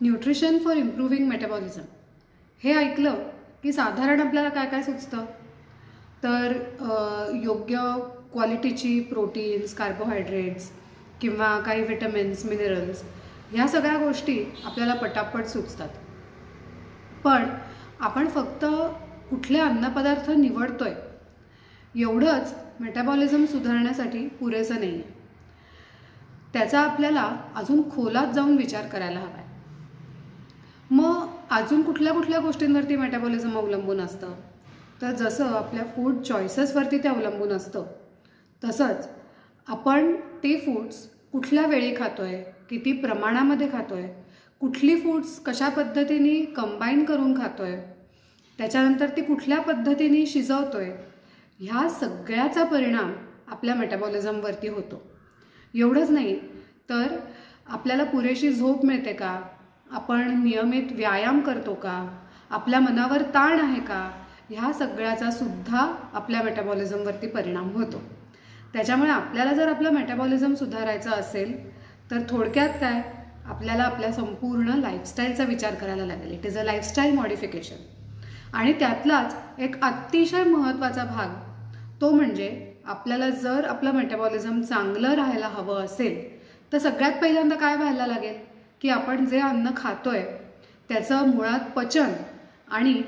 Nutrition for improving metabolism हे ऐकलं की साधारण आपल्याला काय काय सुचतं तर योग्य क्वालिटीची प्रोटीन्स, कार्बोहायड्रेट्स किंवा काही विटॅमिन्स, मिनरल्स ह्या सगळ्या गोष्टी आपल्याला पटापट सुचतात. पण आपण फक्त कुठले अन्नपदार्थ निवडतोय एवढंच मेटाबॉलिझम सुधारण्यासाठी पुरेसं नाही आहे. त्याचा आपल्याला अजून खोलात जाऊन विचार करायला हवा आहे. मग अजून कुठल्या कुठल्या गोष्टींवरती मेटाबॉलिझम अवलंबून असतं तर जसं आपल्या फूड चॉईसेसवरती ते अवलंबून असतं तसंच आपण ते फूड्स कुठल्या वेळी खातोय, किती प्रमाणामध्ये खातोय, कुठली फूड्स कशा पद्धतीने कंबाईन करून खातोय, त्याच्यानंतर ती कुठल्या पद्धतीने शिजवतोय ह्या सगळ्याचा परिणाम आपल्या मेटाबॉलिझमवरती होतो. एवढंच नाही तर आपल्याला पुरेशी झोप मिळते का, आपण नियमित व्यायाम करतो का, आपल्या मनावर ताण आहे का, ह्या सगळ्याचा सुद्धा आपल्या मेटाबॉलिझमवरती परिणाम होतो. त्याच्यामुळे आपल्याला जर आपलं मेटाबॉलिझम सुधारायचं असेल तर थोडक्यात काय, आपल्याला आपल्या संपूर्ण लाईफस्टाईलचा विचार करायला लागेल. It is a lifestyle modification. आणि त्यातलाच एक अतिशय महत्त्वाचा भाग तो म्हणजे आपल्याला जर आपलं मेटाबॉलिझम चांगलं राहायला हवं असेल तर सगळ्यात पहिल्यांदा काय व्हायला लागेल की आपण जे अन्न खातोय त्याचं मुळात पचन आणि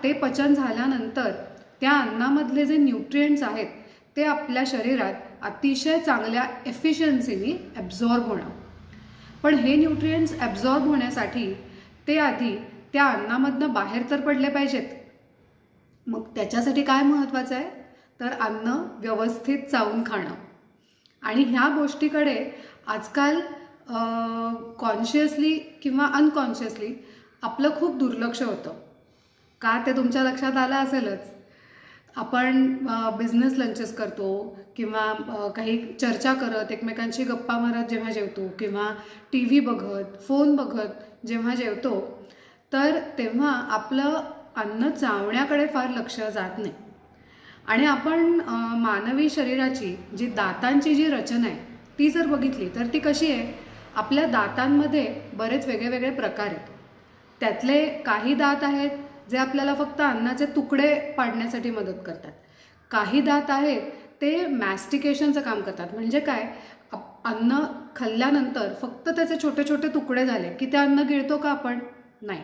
ते पचन झाल्यानंतर त्या अन्नामधले जे न्यूट्रिएंट्स आहेत ते आपल्या शरीरात अतिशय चांगल्या एफिशियन्सीने ॲब्झॉर्ब होणं. पण हे न्यूट्रिएंट्स ॲब्झॉर्ब होण्यासाठी ते आधी त्या अन्नामधनं बाहेर तर पडले पाहिजेत. मग त्याच्यासाठी काय महत्त्वाचं आहे तर अन्न व्यवस्थित चावून खाणं. आणि ह्या गोष्टीकडे आजकाल कॉन्शियसली किंवा अनकॉन्शियसली आपलं खूप दुर्लक्ष होतं. का ते तुमच्या लक्षात आलं असेलच. आपण बिझनेस लंचेस करतो किंवा काही चर्चा करत एकमेकांशी गप्पा मारत जेव्हा जेवतो किंवा टी व्ही बघत, फोन बघत जेव्हा जेवतो तर तेव्हा आपलं अन्न चावण्याकडे फार लक्ष जात नाही. आणि आपण मानवी शरीराची जी दातांची जी रचना आहे ती जर बघितली तर ती कशी आहे, आपल्या दातांमध्ये बरेच वेगळे प्रकार आहेत. त्यातले काही दात आहेत जे आपल्याला फक्त अन्नाचे तुकडे पाडण्यासाठी मदत करतात. काही दात आहेत ते मॅस्टिकेशनचं काम करतात. म्हणजे काय, अन्न खाल्ल्यानंतर फक्त त्याचे छोटे छोटे तुकडे झाले की ते अन्न गिळतो का आपण, नाही.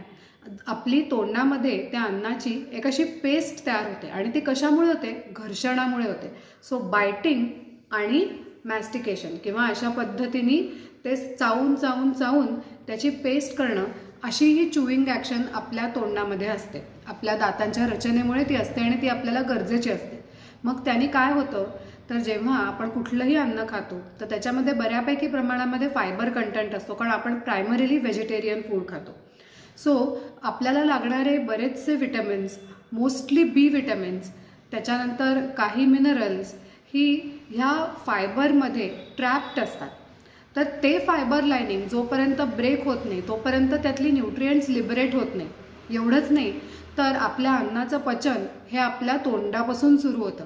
आपली तोंडामध्ये त्या अन्नाची एक अशी पेस्ट तयार होते आणि ती कशामुळे होते, घर्षणामुळे होते. सो बायटिंग आणि मॅस्टिकेशन किंवा अशा पद्धतीने ते चावून चावून चावून त्याची पेस्ट करणं अशी ही चुविंग ॲक्शन आपल्या तोंडामध्ये असते. आपल्या दातांच्या रचनेमुळे ती असते आणि ती आपल्याला गरजेची असते. मग त्याने काय होतं तर जेव्हा आपण कुठलंही अन्न खातो तर त्याच्यामध्ये बऱ्यापैकी प्रमाणामध्ये फायबर कंटेंट असतो, कारण आपण प्रायमरीली व्हेजिटेरियन फूड खातो. सो आपल्याला लागणारे बरेचसे विटॅमिन्स, मोस्टली बी विटॅमिन्स, त्याच्यानंतर काही मिनरल्स ही ह्या फायबरमध्ये ट्रॅप्ड असतात. तर ते फायबर लायनिंग जोपर्यंत ब्रेक होत नाही तोपर्यंत त्यातली न्यूट्रिएंट्स लिबरेट होत नाही. एवढंच नाही तर आपल्या अन्नाचं पचन हे आपल्या तोंडापासून सुरू होतं.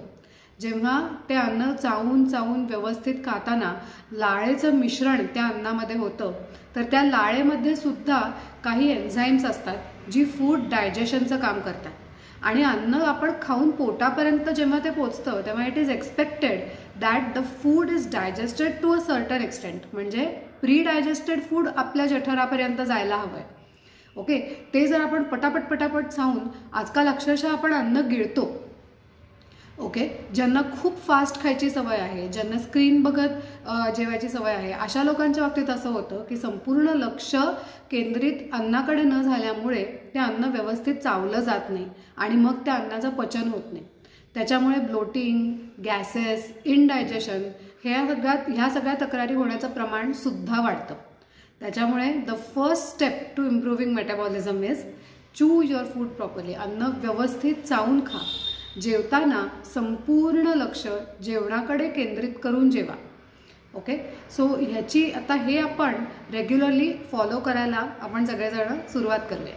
जेव्हा ते अन्न चावून चावून व्यवस्थित खाताना लाळेचं मिश्रण त्या अन्नामध्ये होतं तर त्या लाळेमध्ये सुद्धा काही एन्झाईम्स असतात जी फूड डायजेशनचं काम करतात. आणि अन्न आपण खाऊन पोटापर्यंत जेव्हा ते पोचतं तेव्हा it is expected that the food is digested to a certain extent. म्हणजे प्री डायजेस्टेड फूड आपल्या जठरापर्यंत जायला हवं आहे. ओके, ते जर आपण पटापट चावून, आजकाल अक्षरशः आपण अन्न गिळतो. ओके, ज्यांना खूप फास्ट खायची सवय आहे, ज्यांना स्क्रीन बघत जेवायची सवय आहे, अशा लोकांच्या बाबतीत असं होतं की संपूर्ण लक्ष केंद्रित अन्नाकडे न झाल्यामुळे ते अन्न व्यवस्थित चावलं जात नाही आणि मग त्या अन्नाचं पचन होत नाही. त्याच्यामुळे ब्लोटिंग, गॅसेस, इनडायजेशन ह्या सगळ्या तक्रारी होण्याचं प्रमाण सुद्धा वाढतं. त्याच्यामुळे the first step to improving metabolism is chew your food properly. अन्न व्यवस्थित चावून खा. जेवताना संपूर्ण लक्ष जेवणाकडे केंद्रित करून जेवा. ओके, सो ह्याची आता हे आपण रेग्युलरली फॉलो करायला आपण सगळेजण सुरुवात करूया.